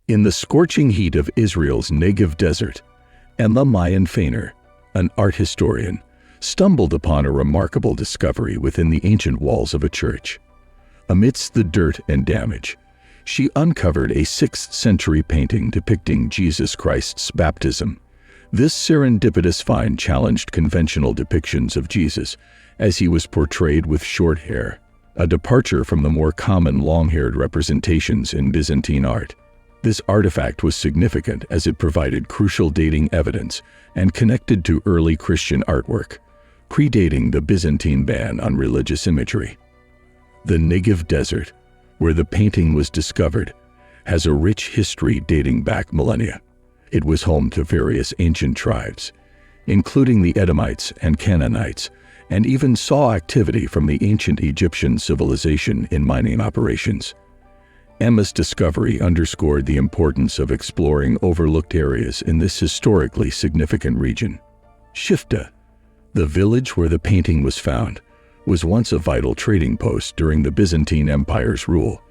In the scorching heat of Israel's Negev desert, Emma Maayan-Fanar, an art historian, stumbled upon a remarkable discovery within the ancient walls of a church. Amidst the dirt and damage, she uncovered a 6th century painting depicting Jesus Christ's baptism. This serendipitous find challenged conventional depictions of Jesus as he was portrayed with short hair, a departure from the more common long-haired representations in Byzantine art. This artifact was significant as it provided crucial dating evidence and connected to early Christian artwork, predating the Byzantine ban on religious imagery. The Negev Desert, where the painting was discovered, has a rich history dating back millennia. It was home to various ancient tribes, including the Edomites and Canaanites, and even saw activity from the ancient Egyptian civilization in mining operations. Emma's discovery underscored the importance of exploring overlooked areas in this historically significant region. Shifta, the village where the painting was found, was once a vital trading post during the Byzantine Empire's rule,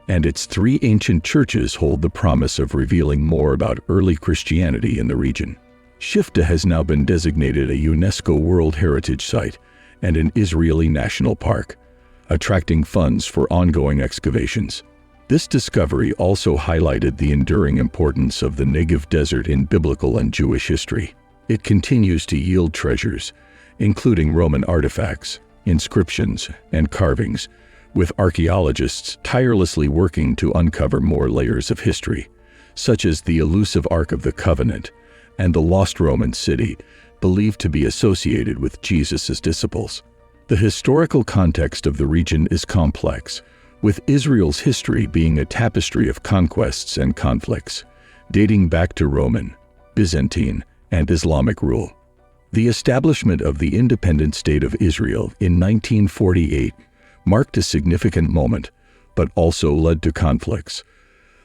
and its 3 ancient churches hold the promise of revealing more about early Christianity in the region. Shifta has now been designated a UNESCO World Heritage Site and an Israeli national park, attracting funds for ongoing excavations. This discovery also highlighted the enduring importance of the Negev Desert in biblical and Jewish history. It continues to yield treasures, including Roman artifacts, inscriptions, and carvings, with archaeologists tirelessly working to uncover more layers of history, such as the elusive Ark of the Covenant and the lost Roman city, believed to be associated with Jesus' disciples. The historical context of the region is complex, with Israel's history being a tapestry of conquests and conflicts, dating back to Roman, Byzantine, and Islamic rule. The establishment of the independent state of Israel in 1948 marked a significant moment, but also led to conflicts,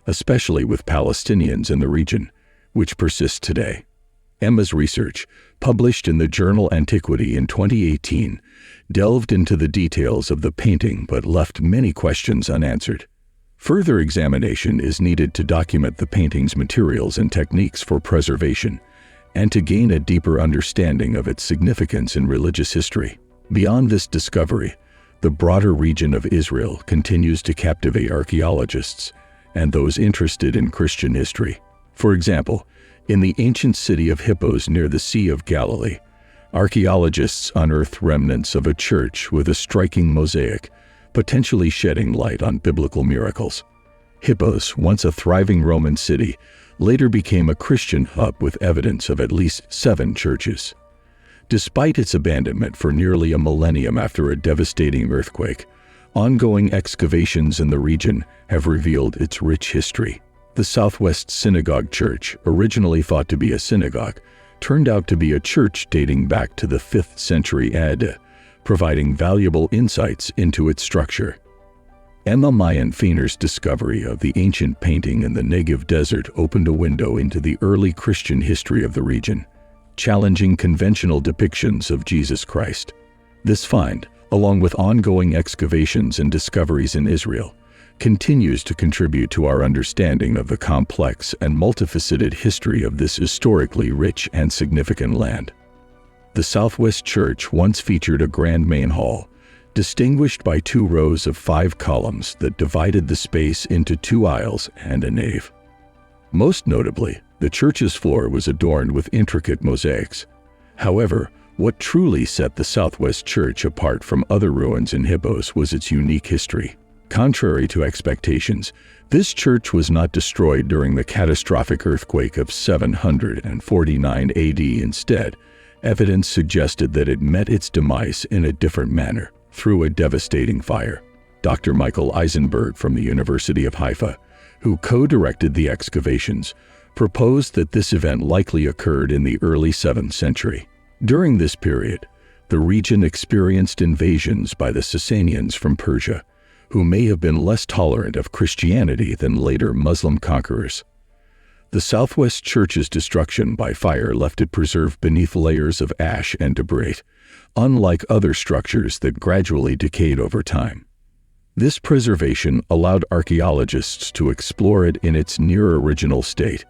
especially with Palestinians in the region, which persist today. Emma's research, published in the journal Antiquity in 2018, delved into the details of the painting but left many questions unanswered. Further examination is needed to document the painting's materials and techniques for preservation, and to gain a deeper understanding of its significance in religious history. Beyond this discovery, the broader region of Israel continues to captivate archaeologists and those interested in Christian history. For example, in the ancient city of Hippos near the Sea of Galilee, archaeologists unearthed remnants of a church with a striking mosaic, potentially shedding light on biblical miracles. Hippos, once a thriving Roman city, later became a Christian hub with evidence of at least 7 churches. Despite its abandonment for nearly a millennium after a devastating earthquake, ongoing excavations in the region have revealed its rich history. The Southwest Synagogue Church, originally thought to be a synagogue, turned out to be a church dating back to the 5th century AD, providing valuable insights into its structure. Emma Maayan-Fanar's discovery of the ancient painting in the Negev Desert opened a window into the early Christian history of the region, challenging conventional depictions of Jesus Christ. This find, along with ongoing excavations and discoveries in Israel, continues to contribute to our understanding of the complex and multifaceted history of this historically rich and significant land. The Southwest Church once featured a grand main hall, distinguished by 2 rows of 5 columns that divided the space into 2 aisles and a nave. Most notably, the church's floor was adorned with intricate mosaics. However, what truly set the Southwest Church apart from other ruins in Hippos was its unique history. Contrary to expectations, this church was not destroyed during the catastrophic earthquake of 749 AD. Instead, evidence suggested that it met its demise in a different manner, through a devastating fire. Dr. Michael Eisenberg from the University of Haifa, who co-directed the excavations, proposed that this event likely occurred in the early 7th century. During this period, the region experienced invasions by the Sasanians from Persia, who may have been less tolerant of Christianity than later Muslim conquerors. The Southwest Church's destruction by fire left it preserved beneath layers of ash and debris, unlike other structures that gradually decayed over time. This preservation allowed archaeologists to explore it in its near-original state.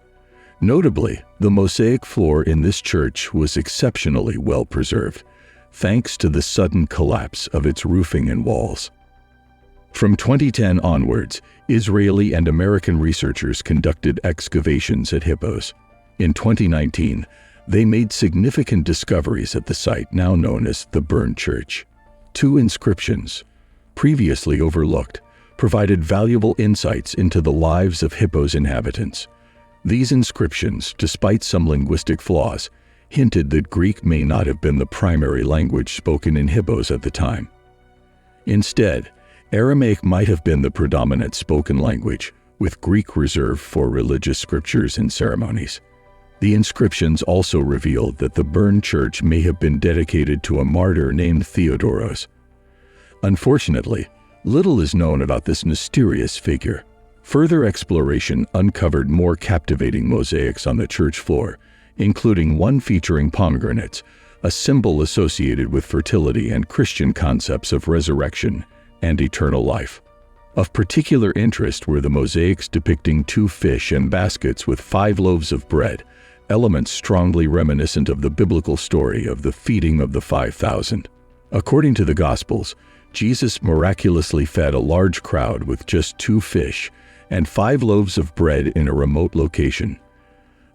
Notably, the mosaic floor in this church was exceptionally well preserved, thanks to the sudden collapse of its roofing and walls. From 2010 onwards, Israeli and American researchers conducted excavations at Hippos. In 2019, they made significant discoveries at the site now known as the Burned Church. 2 inscriptions, previously overlooked, provided valuable insights into the lives of Hippos' inhabitants. These inscriptions, despite some linguistic flaws, hinted that Greek may not have been the primary language spoken in Hippos at the time. Instead, Aramaic might have been the predominant spoken language, with Greek reserved for religious scriptures and ceremonies. The inscriptions also revealed that the Burned Church may have been dedicated to a martyr named Theodoros. Unfortunately, little is known about this mysterious figure. Further exploration uncovered more captivating mosaics on the church floor, including one featuring pomegranates, a symbol associated with fertility and Christian concepts of resurrection and eternal life. Of particular interest were the mosaics depicting 2 fish and baskets with 5 loaves of bread, elements strongly reminiscent of the biblical story of the feeding of the 5,000. According to the Gospels, Jesus miraculously fed a large crowd with just 2 fish and 5 loaves of bread in a remote location.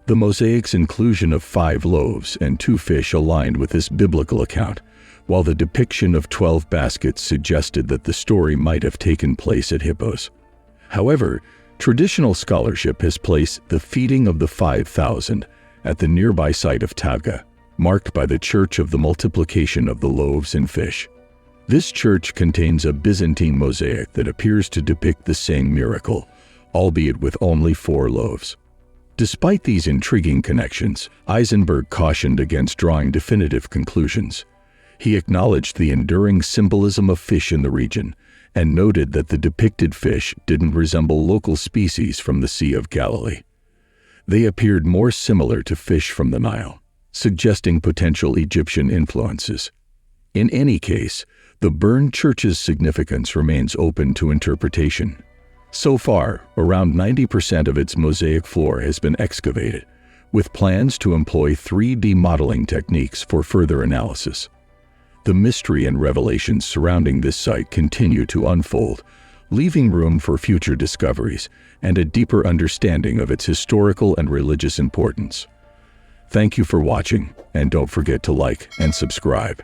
The mosaic's inclusion of 5 loaves and 2 fish aligned with this biblical account, while the depiction of 12 baskets suggested that the story might have taken place at Hippos. However, traditional scholarship has placed the feeding of the 5,000 at the nearby site of Tabgha, marked by the Church of the Multiplication of the Loaves and Fish. This church contains a Byzantine mosaic that appears to depict the same miracle, albeit with only 4 loaves. Despite these intriguing connections, Eisenberg cautioned against drawing definitive conclusions. He acknowledged the enduring symbolism of fish in the region and noted that the depicted fish didn't resemble local species from the Sea of Galilee. They appeared more similar to fish from the Nile, suggesting potential Egyptian influences. In any case, the Burned Church's significance remains open to interpretation. So far, around 90% of its mosaic floor has been excavated, with plans to employ 3D modeling techniques for further analysis. The mystery and revelations surrounding this site continue to unfold, leaving room for future discoveries and a deeper understanding of its historical and religious importance. Thank you for watching, and don't forget to like and subscribe.